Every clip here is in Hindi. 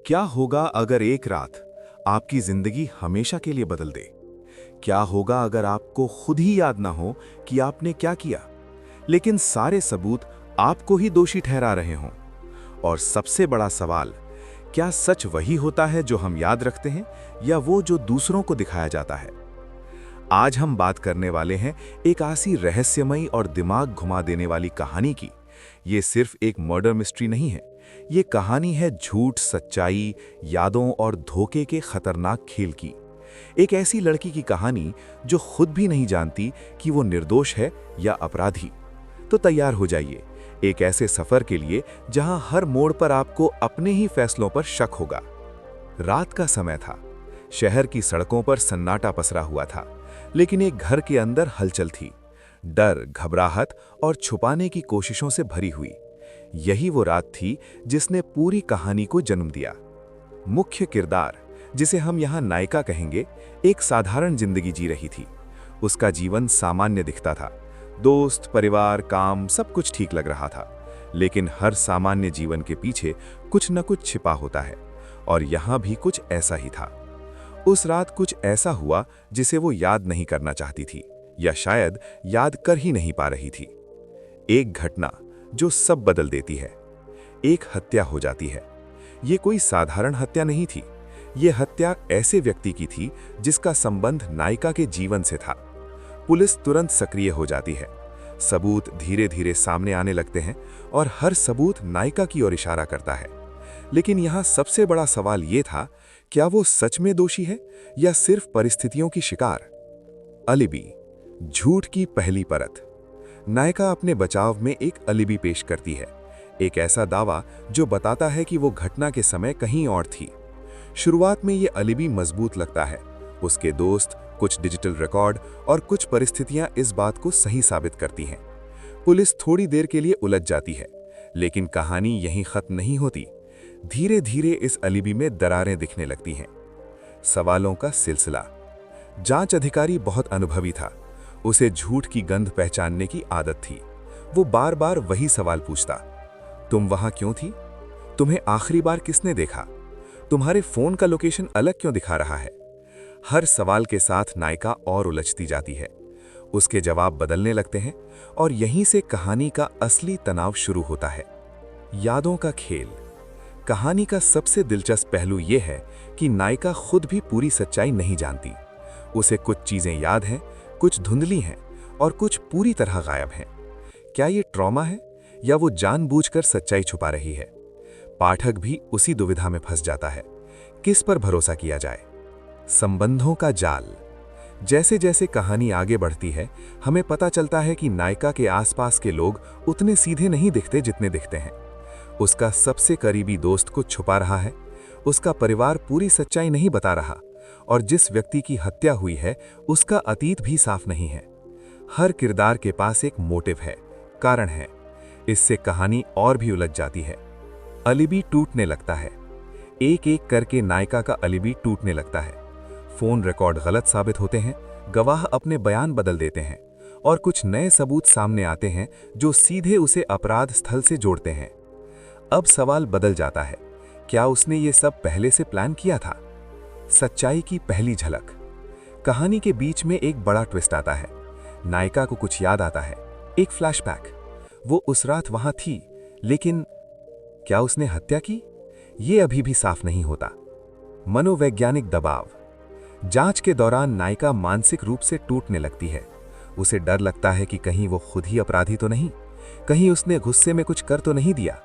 क्या होगा अगर एक रात आपकी जिंदगी हमेशा के लिए बदल दे? क्या होगा अगर आपको खुद ही याद ना हो कि आपने क्या किया, लेकिन सारे सबूत आपको ही दोषी ठहरा रहे हों? और सबसे बड़ा सवाल, क्या सच वही होता है जो हम याद रखते हैं या वो जो दूसरों को दिखाया जाता है? आज हम बात करने वाले हैं एक ऐसी रहस्यमयी और दिमाग घुमा देने वाली कहानी की। ये सिर्फ एक मर्डर मिस्ट्री नहीं है, ये कहानी है झूठ, सच्चाई, यादों और धोखे के खतरनाक खेल की। एक ऐसी लड़की की कहानी जो खुद भी नहीं जानती कि वो निर्दोष है या अपराधी। तो तैयार हो जाइए एक ऐसे सफर के लिए जहां हर मोड़ पर आपको अपने ही फैसलों पर शक होगा। रात का समय था। शहर की सड़कों पर सन्नाटा पसरा हुआ था, लेकिन एक घर के अंदर हलचल थी। डर, घबराहट और छुपाने की कोशिशों से भरी हुई। यही वो रात थी जिसने पूरी कहानी को जन्म दिया। मुख्य किरदार, जिसे हम यहाँ नायिका कहेंगे, एक साधारण जिंदगी जी रही थी। उसका जीवन सामान्य दिखता था। दोस्त, परिवार, काम सब कुछ ठीक लग रहा था। लेकिन हर सामान्य जीवन के पीछे कुछ न कुछ छिपा होता है, और यहाँ भी कुछ ऐसा ही था। उस रात कुछ ऐसा हुआ जिसे वो याद नहीं करना चाहती थी, या शायद याद कर ही नहीं पा रही थी। एक घटना जो सब बदल देती है। एक हत्या हो जाती है। ये कोई साधारण हत्या नहीं थी। ये हत्या ऐसे व्यक्ति की थी जिसका संबंध नायिका के जीवन से था। पुलिस तुरंत सक्रिय हो जाती है। सबूत धीरे धीरे सामने आने लगते हैं और हर सबूत नायिका की ओर इशारा करता है। लेकिन यहाँ सबसे बड़ा सवाल ये था, क्या वो सच में दोषी है या सिर्फ परिस्थितियों की शिकार? अलिबी, झूठ की पहली परत। नायिका अपने बचाव में एक अलिबी पेश करती है, एक ऐसा दावा जो बताता है कि वो घटना के समय कहीं और थी। शुरुआत में ये अलिबी मजबूत लगता है। उसके दोस्त, कुछ डिजिटल रिकॉर्ड और कुछ परिस्थितियां इस बात को सही साबित करती हैं। पुलिस थोड़ी देर के लिए उलझ जाती है, लेकिन कहानी यहीं खत्म नहीं होती। धीरे धीरे इस अलिबी में दरारें दिखने लगती हैं। सवालों का सिलसिला। जांच अधिकारी बहुत अनुभवी था। उसे झूठ की गंध पहचानने की आदत थी। वो बार बार वही सवाल पूछता, तुम वहां क्यों थी? तुम्हें आखिरी बार किसने देखा? तुम्हारे फोन का लोकेशन अलग क्यों दिखा रहा है? हर सवाल के साथ नायिका और उलझती जाती है। उसके जवाब बदलने लगते हैं, और यहीं से कहानी का असली तनाव शुरू होता है। यादों का खेल। कहानी का सबसे दिलचस्प पहलू यह है कि नायिका खुद भी पूरी सच्चाई नहीं जानती। उसे कुछ चीजें याद हैं, कुछ धुंधली हैं और कुछ पूरी तरह गायब हैं। क्या ये ट्रॉमा है या वो जानबूझकर सच्चाई छुपा रही है? पाठक भी उसी दुविधा में फंस जाता है। किस पर भरोसा किया जाए? संबंधों का जाल। जैसे जैसे कहानी आगे बढ़ती है, हमें पता चलता है कि नायिका के आसपास के लोग उतने सीधे नहीं दिखते जितने दिखते हैं। उसका सबसे करीबी दोस्त कुछ छुपा रहा है। उसका परिवार पूरी सच्चाई नहीं बता रहा, और जिस व्यक्ति की हत्या हुई है उसका अतीत भी साफ नहीं है। हर किरदार के पास एक मोटिव है, कारण है। इससे कहानी और भी उलझ जाती है। अलिबी टूटने लगता है। एक एक करके नायिका का अलिबी टूटने लगता है। फोन रिकॉर्ड गलत साबित होते हैं, गवाह अपने बयान बदल देते हैं, और कुछ नए सबूत सामने आते हैं जो सीधे उसे अपराध स्थल से जोड़ते हैं। अब सवाल बदल जाता है, क्या उसने ये सब पहले से प्लान किया था? सच्चाई की पहली झलक। कहानी के बीच में एक बड़ा ट्विस्ट आता है। नायिका को कुछ याद आता है, एक फ्लैशबैक। वो उस रात वहां थी, लेकिन क्या उसने हत्या की? ये अभी भी साफ नहीं होता। मनोवैज्ञानिक दबाव। जांच के दौरान नायिका मानसिक रूप से टूटने लगती है। उसे डर लगता है कि कहीं वो खुद ही अपराधी तो नहीं, कहीं उसने गुस्से में कुछ कर तो नहीं दिया।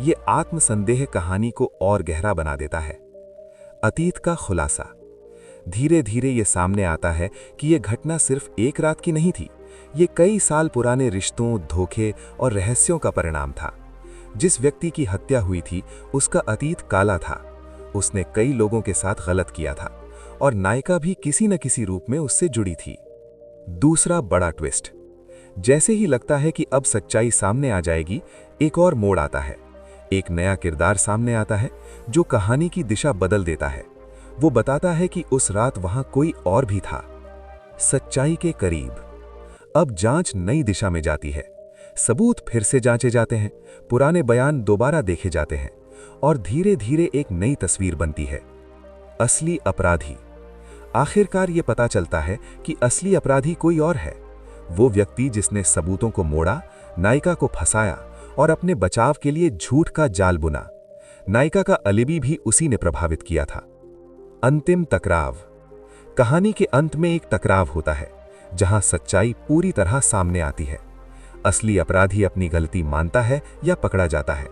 ये आत्मसंदेह कहानी को और गहरा बना देता है। अतीत का खुलासा। धीरे धीरे ये सामने आता है कि ये घटना सिर्फ एक रात की नहीं थी। ये कई साल पुराने रिश्तों, धोखे और रहस्यों का परिणाम था। जिस व्यक्ति की हत्या हुई थी उसका अतीत काला था। उसने कई लोगों के साथ गलत किया था, और नायिका भी किसी न किसी रूप में उससे जुड़ी थी। दूसरा बड़ा ट्विस्ट। जैसे ही लगता है कि अब सच्चाई सामने आ जाएगी, एक और मोड़ आता है। एक नया किरदार सामने आता है जो कहानी की दिशा बदल देता है। वो बताता है कि उस रात वहां कोई और भी था। सच्चाई के करीब। अब जांच नई दिशा में जाती है। सबूत फिर से जांचे जाते हैं, पुराने बयान दोबारा देखे जाते हैं, और धीरे धीरे एक नई तस्वीर बनती है, असली अपराधी। आखिरकार ये पता चलता है कि असली अपराधी कोई और है, वो व्यक्ति जिसने सबूतों को मोड़ा, नायिका को फंसाया और अपने बचाव के लिए झूठ का जाल बुना। नायिका का अलिबी भी उसी ने प्रभावित किया था। अंतिम टकराव। कहानी के अंत में एक टकराव होता है जहां सच्चाई पूरी तरह सामने आती है। असली अपराधी अपनी गलती मानता है या पकड़ा जाता है।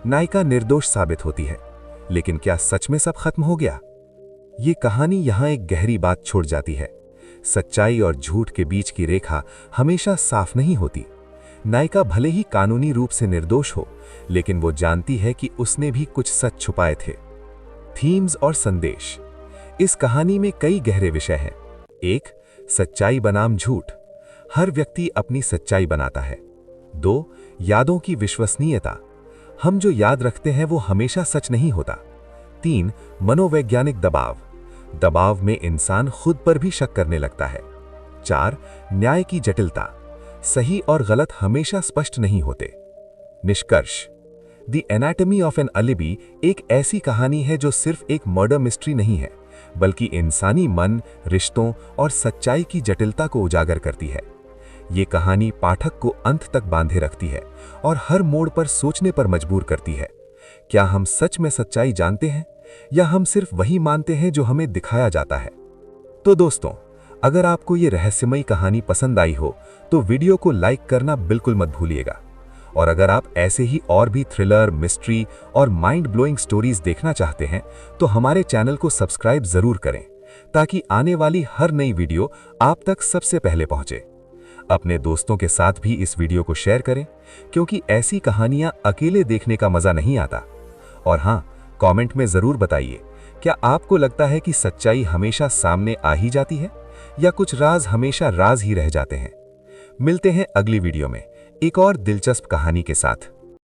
नायिका निर्दोष साबित होती है। लेकिन क्या सच में सब खत्म हो गया? ये कहानी यहां एक गहरी बात छोड़ जाती है। सच्चाई और झूठ के बीच की रेखा हमेशा साफ नहीं होती। नायिका भले ही कानूनी रूप से निर्दोष हो, लेकिन वो जानती है कि उसने भी कुछ सच छुपाए थे। थीम्स और संदेश। इस कहानी में कई गहरे विषय हैं। 1. सच्चाई बनाम झूठ। हर व्यक्ति अपनी सच्चाई बनाता है। 2. यादों की विश्वसनीयता। हम जो याद रखते हैं वो हमेशा सच नहीं होता। 3. मनोवैज्ञानिक दबाव। दबाव में इंसान खुद पर भी शक करने लगता है। 4. न्याय की जटिलता। सही और गलत हमेशा स्पष्ट नहीं होते। निष्कर्ष। द एनाटमी ऑफ एन अलिबी एक ऐसी कहानी है जो सिर्फ एक मर्डर मिस्ट्री नहीं है, बल्कि इंसानी मन, रिश्तों और सच्चाई की जटिलता को उजागर करती है। ये कहानी पाठक को अंत तक बांधे रखती है और हर मोड़ पर सोचने पर मजबूर करती है। क्या हम सच में सच्चाई जानते हैं या हम सिर्फ वही मानते हैं जो हमें दिखाया जाता है? तो दोस्तों, अगर आपको ये रहस्यमयी कहानी पसंद आई हो तो वीडियो को लाइक करना बिल्कुल मत भूलिएगा। और अगर आप ऐसे ही और भी थ्रिलर, मिस्ट्री और माइंड ब्लोइंग स्टोरीज देखना चाहते हैं तो हमारे चैनल को सब्सक्राइब जरूर करें, ताकि आने वाली हर नई वीडियो आप तक सबसे पहले पहुंचे। अपने दोस्तों के साथ भी इस वीडियो को शेयर करें, क्योंकि ऐसी कहानियां अकेले देखने का मजा नहीं आता। और हाँ, कमेंट में जरूर बताइए, क्या आपको लगता है कि सच्चाई हमेशा सामने आ ही जाती है या कुछ राज हमेशा राज ही रह जाते हैं? मिलते हैं अगली वीडियो में एक और दिलचस्प कहानी के साथ।